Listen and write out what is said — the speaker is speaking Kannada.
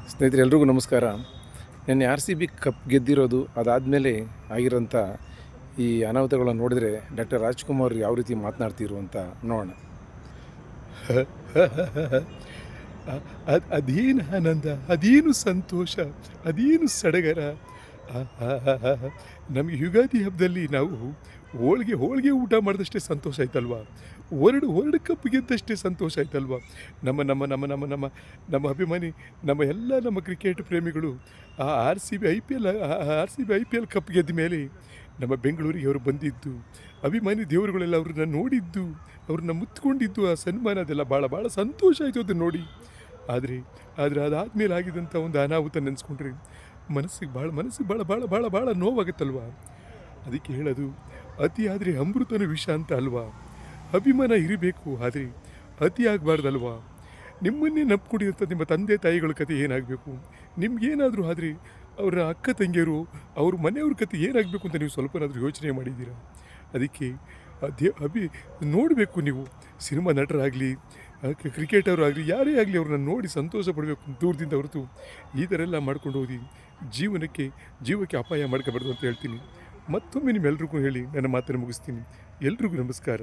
ಸ್ನೇಹಿತರೆ ಎಲ್ರಿಗೂ ನಮಸ್ಕಾರ. ನಿನ್ನೆ ಆರ್ ಸಿ ಬಿ ಕಪ್ ಗೆದ್ದಿರೋದು ಅದಾದಮೇಲೆ ಆಗಿರೋಂಥ ಈ ಅನಾಹುತಗಳನ್ನು ನೋಡಿದರೆ ಡಾಕ್ಟರ್ ರಾಜ್‌ಕುಮಾರ್ ಯಾವ ರೀತಿ ಮಾತನಾಡ್ತಿರು ಅಂತ ನೋಡೋಣ. ಅದೇನು ಆನಂದ, ಅದೇನು ಸಂತೋಷ, ಅದೇನು ಸಡಗರ. ನಮಗೆ ಯುಗಾದಿ ಹಬ್ಬದಲ್ಲಿ ನಾವು ಹೋಳಿಗೆ ಊಟ ಮಾಡಿದಷ್ಟೇ ಸಂತೋಷ ಆಯ್ತಲ್ವಾ? ವರ್ಲ್ಡ್ ಕಪ್ ಗೆದ್ದಷ್ಟೇ ಸಂತೋಷ ಆಯ್ತಲ್ವಾ? ನಮ್ಮ ನಮ್ಮ ನಮ್ಮ ನಮ್ಮ ನಮ್ಮ ನಮ್ಮ ಅಭಿಮಾನಿ, ನಮ್ಮ ಕ್ರಿಕೆಟ್ ಪ್ರೇಮಿಗಳು R C B I P L cup ಗೆದ್ದ ಮೇಲೆ ನಮ್ಮ ಬೆಂಗಳೂರಿಗೆ ಅವರು ಬಂದಿದ್ದು, ಅಭಿಮಾನಿ ದೇವರುಗಳೆಲ್ಲ ಅವ್ರನ್ನ ನೋಡಿದ್ದು, ಅವ್ರನ್ನ ಮುತ್ಕೊಂಡಿದ್ದು, ಆ ಸನ್ಮಾನ ಅದೆಲ್ಲ ಭಾಳ ಭಾಳ ಸಂತೋಷ ಆಯಿತು ಅದನ್ನು ನೋಡಿ. ಆದರೆ ಅದಾದಮೇಲೆ ಆಗಿದ್ದಂಥ ಒಂದು ಅನಾಹುತ ನೆನೆಸ್ಕೊಂಡ್ರೆ ಮನಸ್ಸಿಗೆ ಭಾಳ ಭಾಳ ಭಾಳ ಭಾಳ ನೋವಾಗುತ್ತಲ್ವಾ? ಅದಕ್ಕೆ ಹೇಳೋದು, ಅತಿ ಆದರೆ ಅಮೃತನೂ ವಿಷ ಅಂತ ಅಲ್ವಾ? ಅಭಿಮಾನ ಇರಬೇಕು, ಆದರೆ ಅತಿ ಆಗಬಾರ್ದಲ್ವಾ? ನಿಮ್ಮನ್ನೇ ನಂಬ್ಕೊಂಡಿದ್ದಂಥ ನಿಮ್ಮ ತಂದೆ ತಾಯಿಗಳ ಕತೆ ಏನಾಗಬೇಕು? ನಿಮ್ಗೇನಾದರೂ ಆದರೆ ಅವರ ಅಕ್ಕ ತಂಗಿಯರು, ಅವ್ರ ಮನೆಯವ್ರ ಕತೆ ಏನಾಗಬೇಕು ಅಂತ ನೀವು ಸ್ವಲ್ಪನಾದರೂ ಯೋಚನೆ ಮಾಡಿದ್ದೀರಾ? ಅದಕ್ಕೆ ನೋಡಬೇಕು ನೀವು. ಸಿನಿಮಾ ನಟರಾಗಲಿ, ಕ್ರಿಕೆಟರು ಆಗಲಿ, ಯಾರೇ ಆಗಲಿ ಅವ್ರನ್ನ ನೋಡಿ ಸಂತೋಷ ಪಡಬೇಕು ದೂರದಿಂದ ಹೊರತು ಈ ಥರ ಎಲ್ಲ ಮಾಡ್ಕೊಂಡು ಹೋಗಿ ಜೀವಕ್ಕೆ ಅಪಾಯ ಮಾಡ್ಕೋಬಾರ್ದು ಅಂತ ಹೇಳ್ತೀನಿ. ಮತ್ತೊಮ್ಮೆ ನಿಮ್ಮೆಲ್ರಿಗೂ ಹೇಳಿ ನನ್ನ ಮಾತನ್ನು ಮುಗಿಸ್ತೀನಿ. ಎಲ್ರಿಗೂ ನಮಸ್ಕಾರ.